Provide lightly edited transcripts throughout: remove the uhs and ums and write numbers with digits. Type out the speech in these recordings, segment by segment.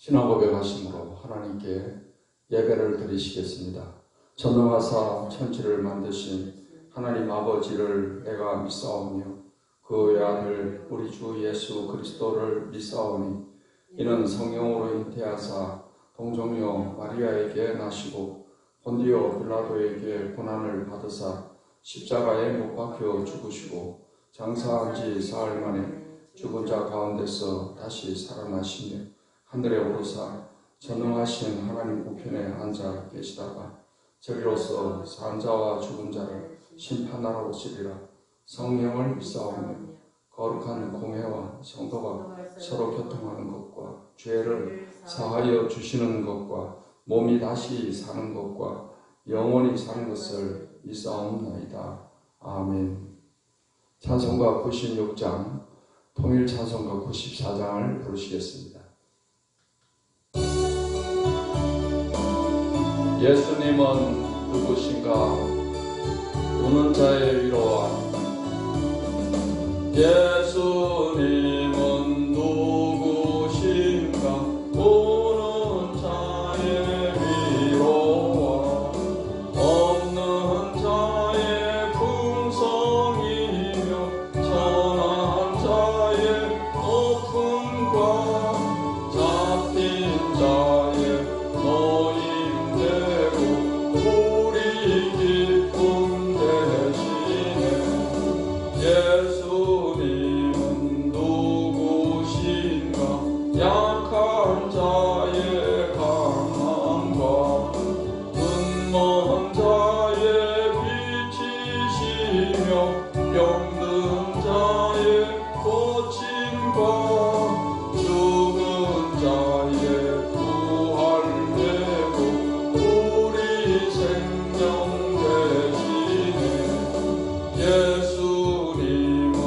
신앙 고백하심으로 하나님께 예배를 드리시겠습니다. 전능하사 천지를 만드신 하나님 아버지를 내가 믿사오며 그 외아들 우리 주 예수 그리스도를 믿사오니 이는 성령으로 잉태하사 동정녀 마리아에게 나시고 본디오 빌라도에게 고난을 받으사 십자가에 못 박혀 죽으시고 장사한 지 사흘 만에 죽은 자 가운데서 다시 살아나시며 하늘에 오르사 전능하신 하나님 우편에 앉아 계시다가 저리로서 산 자와 죽은 자를 심판하러 오시리라. 성령을 믿사오며 거룩한 공회와 성도가 서로 교통하는 것과 죄를 사하여 주시는 것과 몸이 다시 사는 것과 영원히 사는 것을 믿사옵나이다. 아멘. 찬송가 96장, 통일 찬송가 94장을 부르시겠습니다. 예수님은 누구신가? 우는 자의 위로와 예수님은 누구신가? 우는 자의 위로와 없는 자의 풍성이며 천한 자의 높음과 잡힌 자의 노임되고 우리 기쁨 되시네. 예수님은 누구신가? 약한 자의 강함과 눈먼 자의 빛이시며 병든 자의 고침과 죽은 자의 부활되고 우리 생명 되시네. 예수님은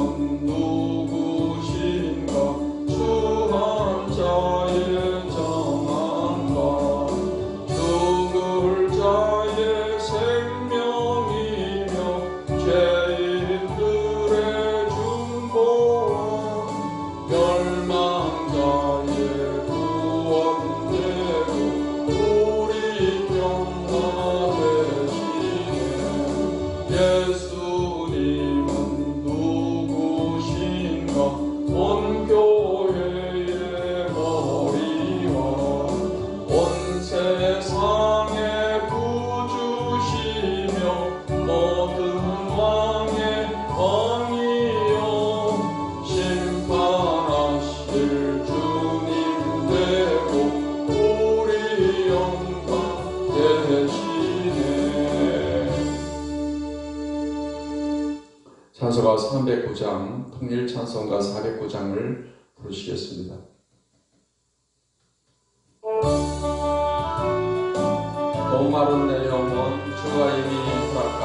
누구신가? 주한 자의 정함과 죽을 자의 생명이며 죄인들의 중보와 멸망자의 구원되고 우리 평화되시네. 예수님은 누구신가? 온 교회의 머리와 온 세상의 구주시며 모든 왕의 왕이요 심판하실 주님 되고 우리 영광 되시네. 찬송가 309장, 통일 찬송가 409장을 부르시겠습니다. 목마른 내 영혼 주가 이미 허락한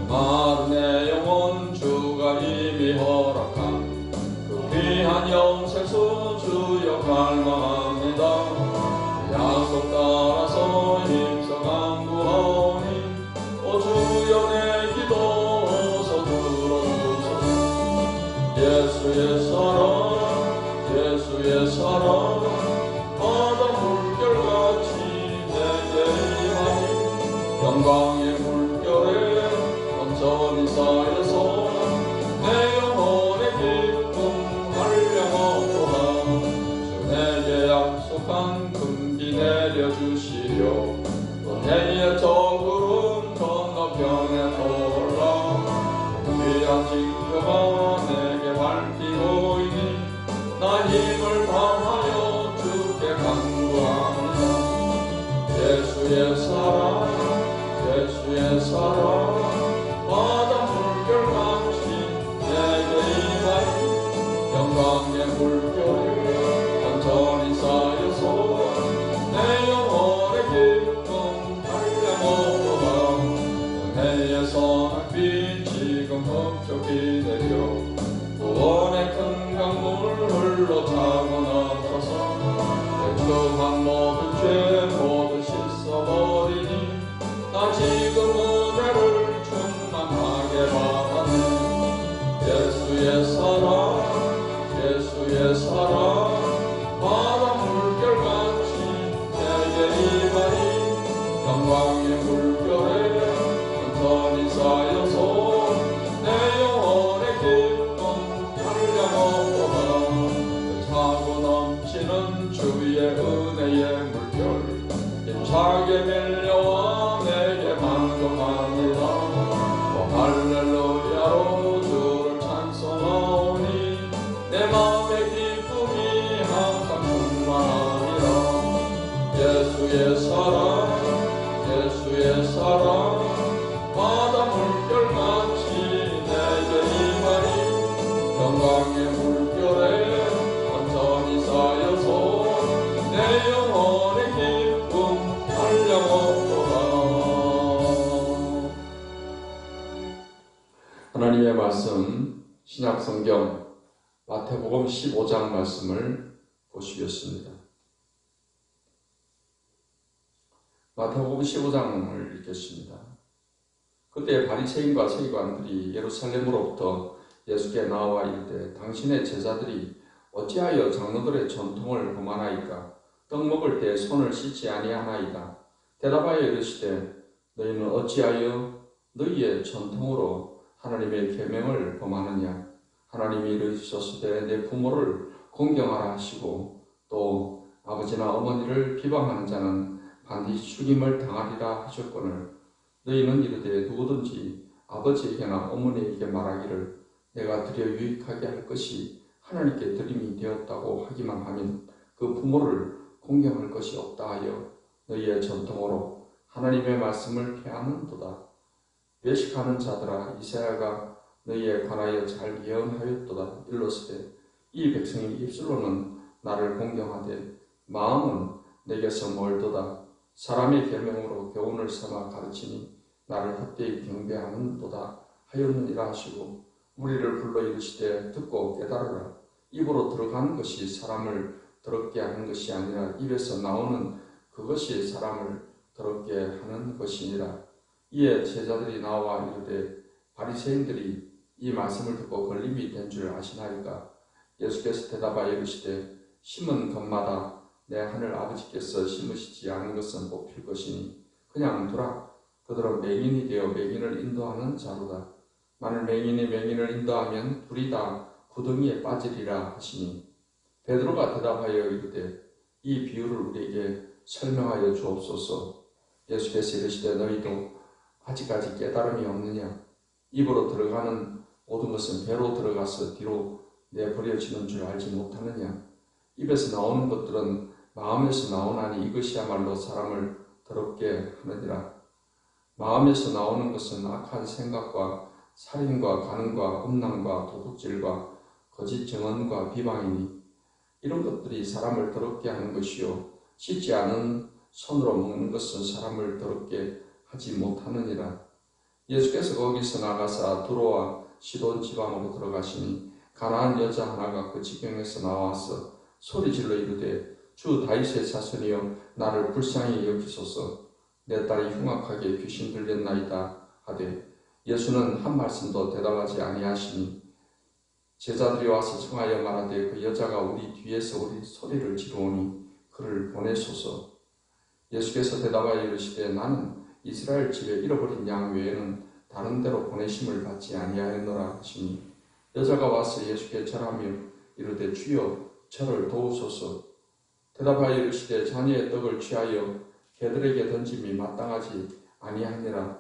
목마른 내 영혼 주가 이미 허락한 그 귀한 영생수 주여 갈망합니다. 그 약속 따라서 힘써 간구하오니 오 주여 내 기도 어서 들어주소서. 예수의 사랑 예수의 사랑 바다 물결같이 내게 임하니 영광의 물결에 온전히 쌓여서 내 영혼의 기쁨 한량없도다. 주 내게 약속한 금비 내려주시려 또 내의 저구름 건너편에 올라 귀한 징표가 내게 밟히고이니 나 힘을 다하여 주께 간구합니다. 예수의 사랑 예수의 사랑 바다 물결같이 내게 임하니 영광의 물결이 온전히 쌓여서 내 영혼 예수의 사랑 바다 물결같이 내게 임하니 영광의 물결에 천천히 쌓여서 내 영혼의 기쁨 한량없도다. 차고 넘치는 주의 은혜의 물결 힘차게 밀려와 내게 만족합니다. 할렐루야로 주를 찬송하오니 내 마음의 기쁨이 항상 충만하리라. 예수의 사랑 예수의 사랑 바다 물결같이 내게 임하니 영광의 물결에 천천히 쌓여서 내 영혼의 기쁨 한량없도다. 하나님의 말씀 신약성경 마태복음 15장 말씀을 보시겠습니다. 마태복음 15장을 읽겠습니다. 그때 바리새인과 세리관들이 예루살렘으로부터 예수께 나와 이르되 당신의 제자들이 어찌하여 장로들의 전통을 범하나이까? 떡 먹을 때 손을 씻지 아니하나이다. 대답하여 이르시되 너희는 어찌하여 너희의 전통으로 하나님의 계명을 범하느냐? 하나님이 이르셨으되 내 부모를 공경하라 하시고 또 아버지나 어머니를 비방하는 자는 반드시 죽임을 당하리라 하셨거늘 너희는 이르되 누구든지 아버지에게나 어머니에게 말하기를 내가 드려 유익하게 할 것이 하나님께 드림이 되었다고 하기만 하면 그 부모를 공경할 것이 없다 하여 너희의 전통으로 하나님의 말씀을 폐하는도다. 외식하는 자들아 이사야가 너희에 관하여 잘 예언하였도다. 일러스되 이 백성이 입술로는 나를 공경하되 마음은 내게서 멀도다. 사람의 계명으로 교훈을 삼아 가르치니 나를 헛되이 경배하는도다 하였느니라 하시고 우리를 불러 이르시되 듣고 깨달으라. 입으로 들어가는 것이 사람을 더럽게 하는 것이 아니라 입에서 나오는 그것이 사람을 더럽게 하는 것이니라. 이에 제자들이 나와 이르되 바리새인들이 이 말씀을 듣고 걸림이 된 줄 아시나이까? 예수께서 대답하여 이르시되 심은 것마다 내 하늘 아버지께서 심으시지 않은 것은 뽑힐 것이니 그냥 두라. 그들은 맹인이 되어 맹인을 인도하는 자로다. 만일 맹인이 맹인을 인도하면 둘이 다 구덩이에 빠지리라 하시니 베드로가 대답하여 이르되 이 비유를 우리에게 설명하여 주옵소서. 예수께서 이르시되 너희도 아직까지 깨달음이 없느냐? 입으로 들어가는 모든 것은 배로 들어가서 뒤로 내버려지는 줄 알지 못하느냐? 입에서 나오는 것들은 마음에서 나오나니 이것이야말로 사람을 더럽게 하느니라. 마음에서 나오는 것은 악한 생각과 살인과 간음과 음란과 도둑질과 거짓 증언과 비방이니 이런 것들이 사람을 더럽게 하는 것이요 씻지 않은 손으로 먹는 것은 사람을 더럽게 하지 못하느니라. 예수께서 거기서 나가사 두로와 시돈 지방으로 들어가시니 가나안 여자 하나가 그 지경에서 나와서 소리질러 이르되 주 다윗의 자손이여 나를 불쌍히 여기소서. 내 딸이 흉악하게 귀신 들렸나이다 하되 예수는 한 말씀도 대답하지 아니하시니 제자들이 와서 청하여 말하되 그 여자가 우리 뒤에서 우리 소리를 지르오니 그를 보내소서. 예수께서 대답하여 이르시되 나는 이스라엘 집에 잃어버린 양 외에는 다른 데로 보내심을 받지 아니하였노라 하시니 여자가 와서 예수께 절하며 이르되 주여 저를 도우소서. 대답하여 이르시되 자녀의 떡을 취하여 개들에게 던짐이 마땅하지 아니하니라.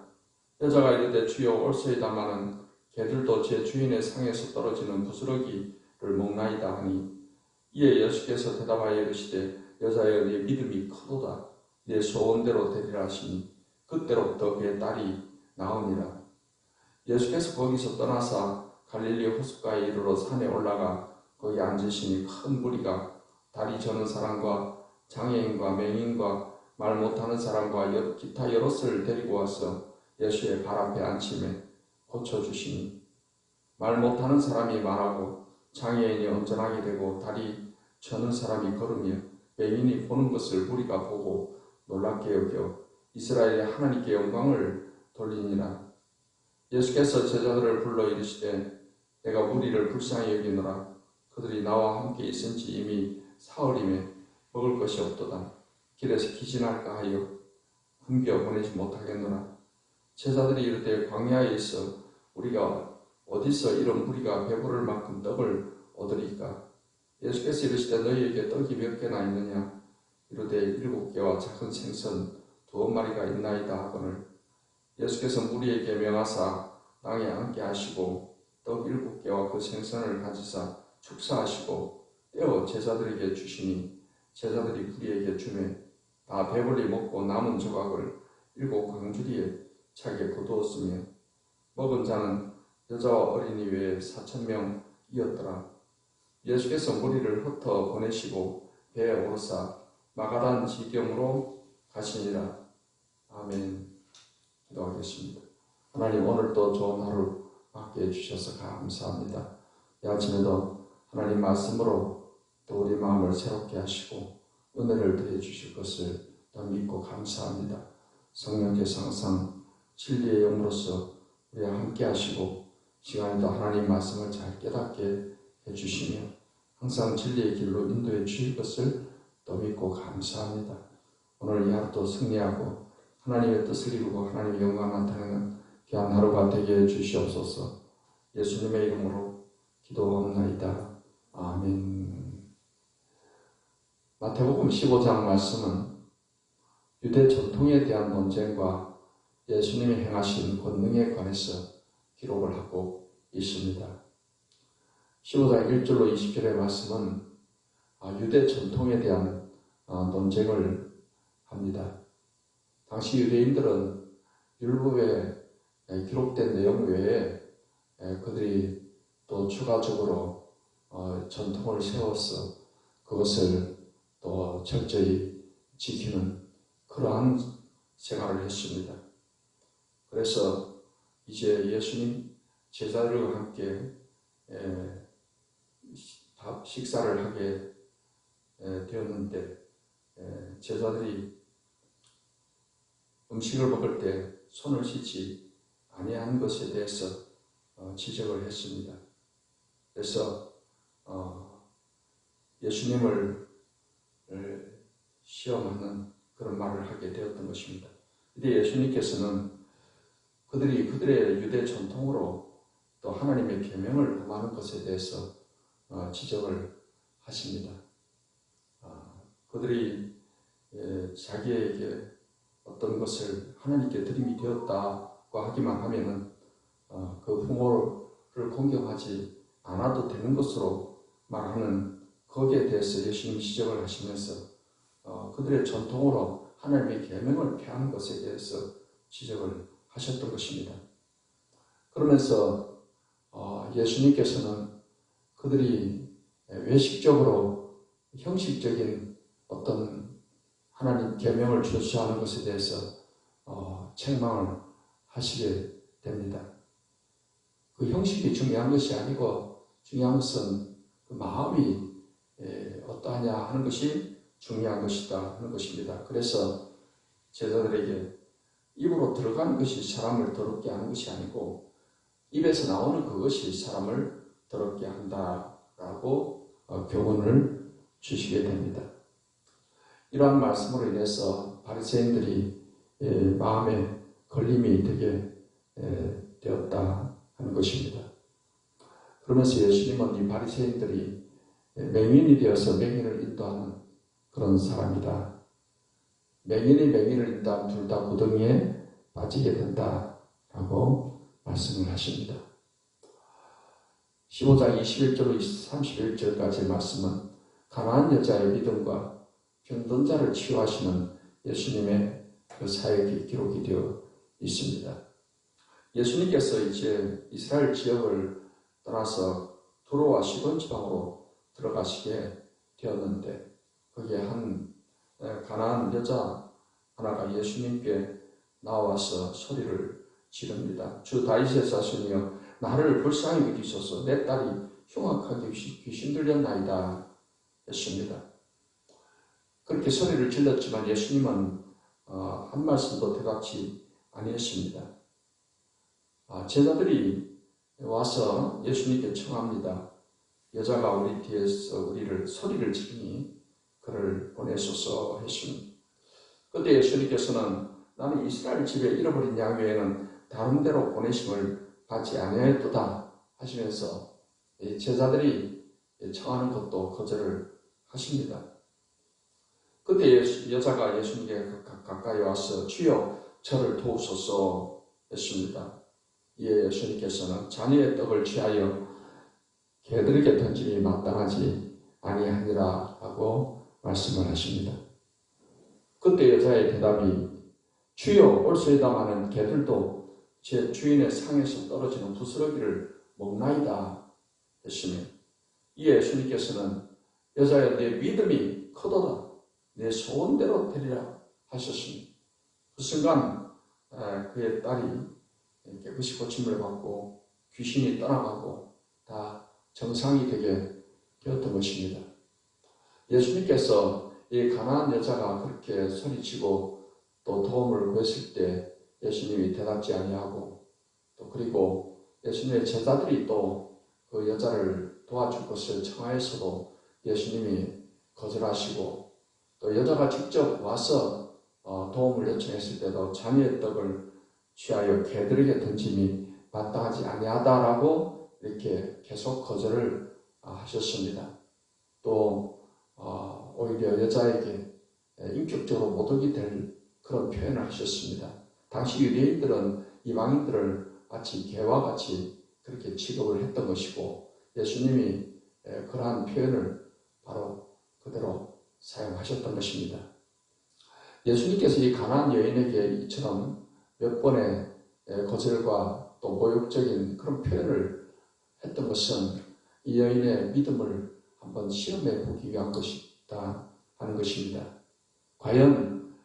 여자가 이르되 주여 올소이다마는 개들도 제 주인의 상에서 떨어지는 부스러기를 먹나이다 하니 이에 예수께서 대답하여 이르시되 여자여 네 믿음이 크도다. 네 소원대로 되리라 하시니 그때로부터 그의 딸이 나으니라. 예수께서 거기서 떠나사 갈릴리 호숫가에 이르러 산에 올라가 거기 앉으시니 큰 무리가 다리 저는 사람과 장애인과 맹인과 말 못하는 사람과 기타 여럿을 데리고 와서 예수의 발 앞에 앉힘에 고쳐주시니 말 못하는 사람이 말하고 장애인이 온전하게 되고 다리 저는 사람이 걸으며 맹인이 보는 것을 무리가 보고 놀랍게 여겨 이스라엘의 하나님께 영광을 돌리니라. 예수께서 제자들을 불러 이르시되 내가 무리를 불쌍히 여기노라. 그들이 나와 함께 있은 지 이미 사흘임에 먹을 것이 없도다. 길에서 기진할까 하여 굶겨 보내지 못하겠노라. 제자들이 이르되 광야에 있어 우리가 어디서 이런 무리가 배부를 만큼 떡을 얻으리까? 예수께서 이르시되 너희에게 떡이 몇 개나 있느냐? 이르되 7개와 작은 생선 2마리가 있나이다 하거늘 예수께서 무리에게 명하사 땅에 앉게 하시고 떡 7개와 그 생선을 가지사 축사하시고 떼어 제자들에게 주시니 제자들이 무리에게 주매 다 배불리 먹고 남은 조각을 7광주리에 차게 거두었으며 먹은 자는 여자와 어린이 외에 4,000명이었더라. 예수께서 무리를 흩어 보내시고 배에 오르사 마가단 지경으로 가시니라. 아멘. 기도하겠습니다. 하나님, 오늘도 좋은 하루 함께 해주셔서 감사합니다. 이 아침에도 하나님 말씀으로 또 우리 마음을 새롭게 하시고 은혜를 더해 주실 것을 더 믿고 감사합니다. 성령께서 항상 진리의 영으로서 우리와 함께 하시고 시간에도 하나님 말씀을 잘 깨닫게 해주시며 항상 진리의 길로 인도해 주실 것을 또 믿고 감사합니다. 오늘 이 하루도 승리하고 하나님의 뜻을 이루고 하나님의 영광 나타내는 귀한 하루가 되게 해주시옵소서. 예수님의 이름으로 기도하옵나이다. 아멘. 마태복음 15장 말씀은 유대 전통에 대한 논쟁과 예수님이 행하신 권능에 관해서 기록을 하고 있습니다. 15장 1절로 20절의 말씀은 유대 전통에 대한 논쟁을 합니다. 당시 유대인들은 율법에 기록된 내용 외에 그들이 또 추가적으로 전통을 세워서 그것을 또 철저히 지키는 그러한 생활을 했습니다. 그래서 이제 예수님 제자들과 함께 식사를 하게 되었는데 제자들이 음식을 먹을 때 손을 씻지 아니한 것에 대해서 지적을 했습니다. 그래서 예수님을 시험하는 그런 말을 하게 되었던 것입니다. 근데 예수님께서는 그들이 그들의 유대 전통으로 또 하나님의 계명을 범하는 것에 대해서 지적을 하십니다. 그들이 자기에게 어떤 것을 하나님께 드림이 되었다고 하기만 하면은 그 부모를 공경하지 않아도 되는 것으로 말하는 거기에 대해서 예수님이 지적을 하시면서 그들의 전통으로 하나님의 계명을 폐하는 것에 대해서 지적을 하셨던 것입니다. 그러면서 예수님께서는 그들이 외식적으로 형식적인 어떤 하나님 계명을 준수하는 것에 대해서 책망을 하시게 됩니다. 그 형식이 중요한 것이 아니고 중요한 것은 그 마음이 어떠하냐 하는 것이 중요한 것이다 하는 것입니다. 그래서 제자들에게 입으로 들어가는 것이 사람을 더럽게 하는 것이 아니고 입에서 나오는 그것이 사람을 더럽게 한다라고 교훈을 주시게 됩니다. 이러한 말씀으로 인해서 바리새인들이 마음에 걸림이 되게 되었다 하는 것입니다. 그러면서 예수님은 이 바리새인들이 맹인이 되어서 맹인을 인도하는 그런 사람이다. 맹인이 맹인을 인도하면 둘 다 구덩이에 빠지게 된다라고 말씀을 하십니다. 15장 21절로 31절까지의 말씀은 가난한 여자의 믿음과 병든 자를 치유하시는 예수님의 그 사역이 기록이 되어 있습니다. 예수님께서 이제 이스라엘 지역을 떠나서 두로와 시돈 지방으로 들어가시게 되었는데 거기에 한 가난한 여자 하나가 예수님께 나와서 소리를 지릅니다. 주 다윗의 자손이여 나를 불쌍히 여기소서 내 딸이 흉악하게 귀신 들렸나이다 했습니다. 그렇게 소리를 질렀지만 예수님은 한 말씀도 대답지 아니했습니다. 제자들이 와서 예수님께 청합니다. 여자가 우리 뒤에서 우리를 소리를 지르니 그를 보내소서 했습니다. 그때 예수님께서는 나는 이스라엘 집에 잃어버린 양 외에는 다른 데로 보내심을 받지 아니하였도다 하시면서 제자들이 청하는 것도 거절을 하십니다. 그때 여자가 예수님께 가까이 와서 주여 저를 도우소서 했습니다. 이에 예수님께서는 자녀의 떡을 취하여 개들에게 던짐이 마땅하지 아니하니라 라고 말씀을 하십니다. 그때 여자의 대답이 주여 올소이다마는 개들도 제 주인의 상에서 떨어지는 부스러기를 먹나이다 했으며 이에 예수님께서는 여자여 내 믿음이 크도다 내 소원대로 되리라 하셨습니다. 그 순간 그의 딸이 깨끗이 고침을 받고 귀신이 떠나가고 다 정상이 되게 되었던 것입니다. 예수님께서 이 가난한 여자가 그렇게 소리치고 또 도움을 구했을 때 예수님이 대답지 아니하고 또 그리고 예수님의 제자들이 또 그 여자를 도와줄 것을 청하였어도 예수님이 거절하시고 또 여자가 직접 와서 도움을 요청했을 때도 자녀의 떡을 취하여 개들에게 던짐이 마땅하지 아니하다라고 이렇게 계속 거절을 하셨습니다. 또 오히려 여자에게 인격적으로 모독이 될 그런 표현을 하셨습니다. 당시 유대인들은 이방인들을 마치 개와 같이 그렇게 취급을 했던 것이고 예수님이 그러한 표현을 바로 그대로 사용하셨던 것입니다. 예수님께서 이 가난한 여인에게 이처럼 몇 번의 거절과 또 모욕적인 그런 표현을 했던 것은 이 여인의 믿음을 한번 시험해 보기 위한 것이다 하는 것입니다. 과연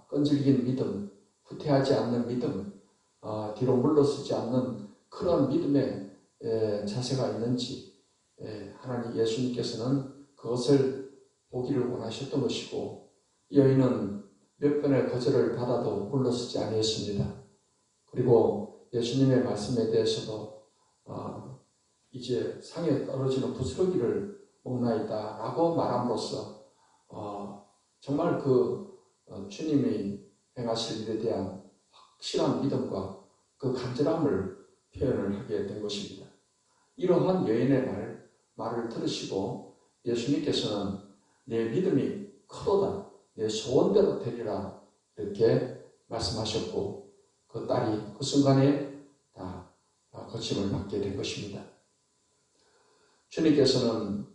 끈질긴 믿음, 후퇴하지 않는 믿음, 뒤로 물러서지 않는 그런 믿음의 자세가 있는지 하나님 예수님께서는 그것을 보기를 원하셨던 것이고 이 여인은 몇 번의 거절을 받아도 물러서지 아니했습니다. 그리고 예수님의 말씀에 대해서도 이제 상에 떨어지는 부스러기를 먹나이다 라고 말함으로써 정말 그 주님이 행하실 일에 대한 확실한 믿음과 그 간절함을 표현을 하게 된 것입니다. 이러한 여인의 말을 들으시고 예수님께서는 내 믿음이 크도다 내 소원대로 되리라 이렇게 말씀하셨고 그 딸이 그 순간에 다 고침을 받게 된 것입니다. 주님께서는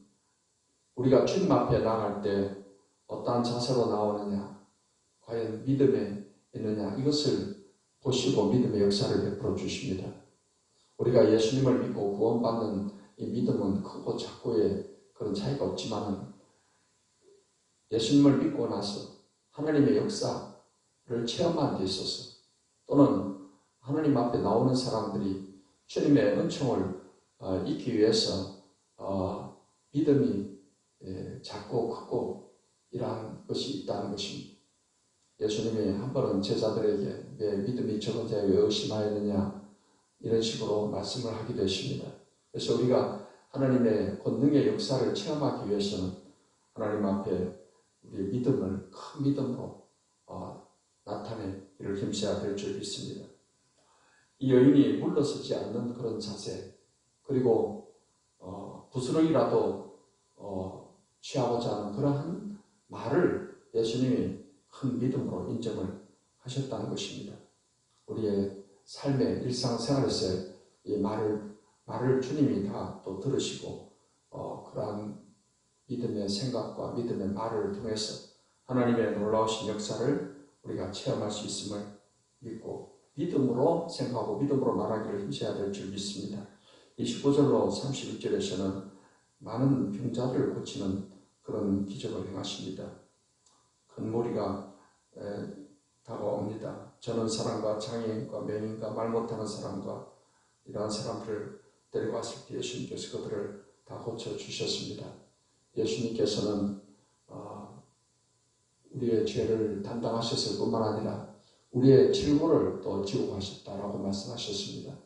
우리가 주님 앞에 나아갈 때 어떠한 자세로 나오느냐 과연 믿음에 있느냐 이것을 보시고 믿음의 역사를 베풀어 주십니다. 우리가 예수님을 믿고 구원받는 이 믿음은 크고 작고의 그런 차이가 없지만 예수님을 믿고 나서 하나님의 역사를 체험한 데 있어서 또는 하나님 앞에 나오는 사람들이 주님의 은총을 잊기 위해서 믿음이 작고 크고 이러한 것이 있다는 것입니다. 예수님이 한 번은 제자들에게 내 믿음이 적은 자에 왜 의심하였느냐 이런 식으로 말씀을 하기도 했습니다. 그래서 우리가 하나님의 권능의 역사를 체험하기 위해서는 하나님 앞에 우리의 믿음을 큰 믿음으로 나타내기를 힘써야 될 줄 믿습니다. 이 여인이 물러서지 않는 그런 자세 그리고 부스러기라도 취하고자 하는 그러한 말을 예수님이 큰 믿음으로 인정을 하셨다는 것입니다. 우리의 삶의 일상생활에서 이 말을 주님이 다 또 들으시고 그러한 믿음의 생각과 믿음의 말을 통해서 하나님의 놀라우신 역사를 우리가 체험할 수 있음을 믿고 믿음으로 생각하고 믿음으로 말하기를 힘써야 될 줄 믿습니다. 29절로 31절에서는 많은 병자를 고치는 그런 기적을 행하십니다. 큰 무리가 다가옵니다. 저는 사람과 장애인과 맹인과 말 못하는 사람과 이러한 사람들을 데려갔을 때 예수님께서 그들을 다 고쳐주셨습니다. 예수님께서는 우리의 죄를 담당하셨을 뿐만 아니라 우리의 질문을 또 지고 가셨다라고 말씀하셨습니다.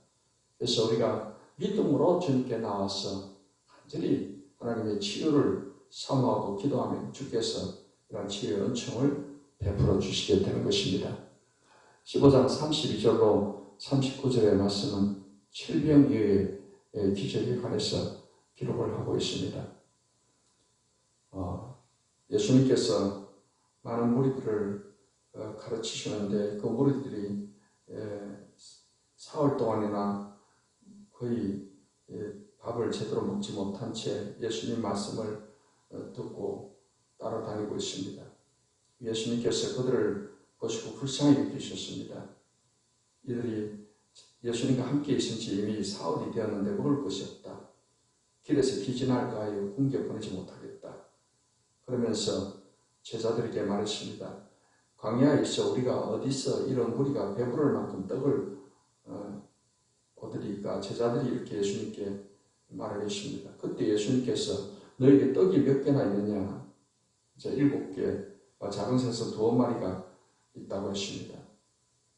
그래서 우리가 믿음으로 주님께 나와서 간절히 하나님의 치유를 사모하고 기도하면 주께서 이러한 치유의 은총을 베풀어 주시게 되는 것입니다. 15장 32절로 39절의 말씀은 칠병 이후의 기적에 관해서 기록을 하고 있습니다. 예수님께서 많은 무리들을 가르치시는데 그 무리들이 사흘 동안이나 거의 밥을 제대로 먹지 못한 채 예수님 말씀을 듣고 따라다니고 있습니다. 예수님께서 그들을 보시고 불쌍히 여기셨습니다. 이들이 예수님과 함께 있은 지 이미 사흘이 되었는데 먹을 것이 없다. 길에서 기진할까 하여 굶겨 보내지 못하겠다. 그러면서 제자들에게 말했습니다. 광야에 있어 우리가 어디서 이런 무리가 배부를 만큼 떡을 얻으리까? 제자들이 이렇게 예수님께 말을 했습니다. 그때 예수님께서 너에게 떡이 몇 개나 있느냐? 이제 7개, 작은 생선 2마리가 있다고 했습니다.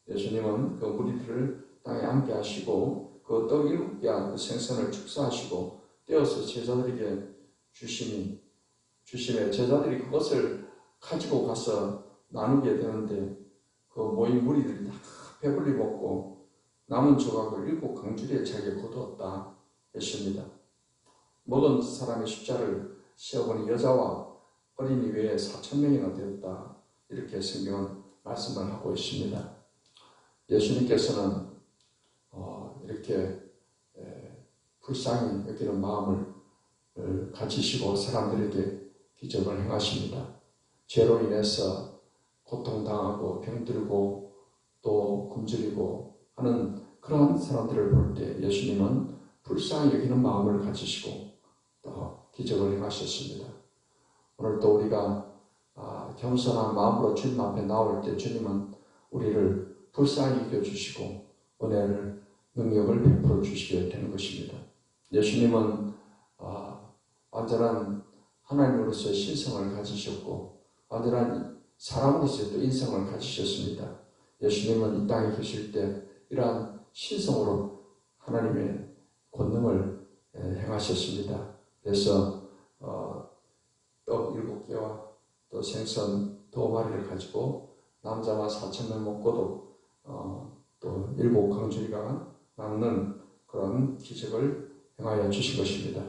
예수님은 그 무리들을 땅에 앉게 하시고 그 떡 7개와 그 생선을 축사하시고 떼어서 제자들에게 주시매 제자들이 그것을 가지고 가서 나누게 되는데 그 모인 무리들이 다 배불리 먹고 남은 조각을 7 강주리에 자기가 거두었다 했습니다. 먹은 사람의 숫자를 세어보니 여자와 어린이 외에 4,000명이나 되었다. 이렇게 성경은 말씀을 하고 있습니다. 예수님께서는 이렇게 불쌍히 여기는 마음을 가지시고 사람들에게 기적을 행하십니다. 죄로 인해서 고통당하고 병들고 또 굶주리고 하는 그런 사람들을 볼 때 예수님은 불쌍히 여기는 마음을 가지시고 또 기적을 행하셨습니다. 오늘 또 우리가 겸손한 마음으로 주님 앞에 나올 때 주님은 우리를 불쌍히 여겨주시고 은혜를 능력을 베풀어 주시게 되는 것입니다. 예수님은 완전한 하나님으로서의 신성을 가지셨고 완전한 사람으로서의 또 인성을 가지셨습니다. 예수님은 이 땅에 계실 때 이러한 신성으로 하나님의 권능을 행하셨습니다. 그래서 떡 7개와 또 생선 2마리를 가지고 남자와 4,000명 먹고도 또 7 강주리가 남는 그런 기적을 행하여 주신 것입니다.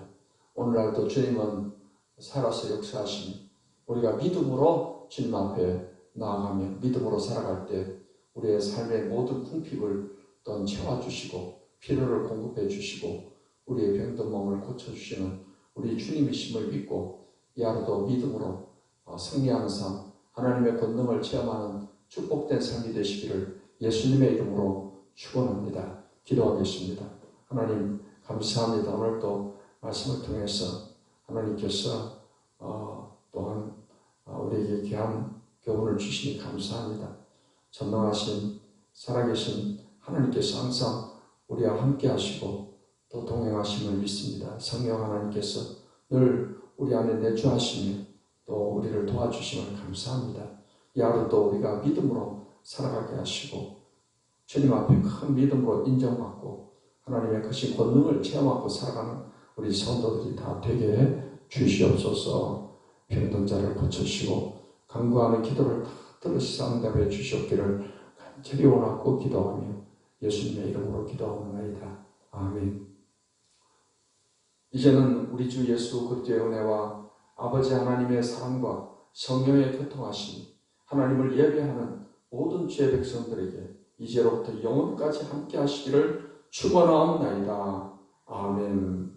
오늘날도 주님은 살아서 역사하시니 우리가 믿음으로 주님 앞에 나아가면 믿음으로 살아갈 때 우리의 삶의 모든 궁핍을 또한 채워주시고 필요를 공급해 주시고 우리의 병든 몸을 고쳐주시는 우리 주님이심을 믿고 이 하루도 믿음으로 승리하는 삶, 하나님의 권능을 체험하는 축복된 삶이 되시기를 예수님의 이름으로 축원합니다. 기도하겠습니다. 하나님 감사합니다. 오늘도 말씀을 통해서 하나님께서 또한 우리에게 귀한 교훈을 주시니 감사합니다. 전능하신 살아계신 하나님께서 항상 우리와 함께 하시고 또 동행하심을 믿습니다. 성령 하나님께서 늘 우리 안에 내주하시며 또 우리를 도와주심을 감사합니다. 이 하루도 우리가 믿음으로 살아가게 하시고 주님 앞에 큰 믿음으로 인정받고 하나님의 크신 권능을 체험하고 살아가는 우리 성도들이 다 되게 해 주시옵소서. 병든 자를 고쳐주시고 간구하는 기도를 다 들으시사 응답해 주시옵기를 간절히 원하고 기도하며 예수님의 이름으로 기도하옵나이다. 아멘. 이제는 우리 주 예수 그리스도의 은혜와 아버지 하나님의 사랑과 성령의 교통하심이 하나님을 예배하는 모든 주의 백성들에게 이제로부터 영원까지 함께 하시기를 축원하옵나이다. 아멘.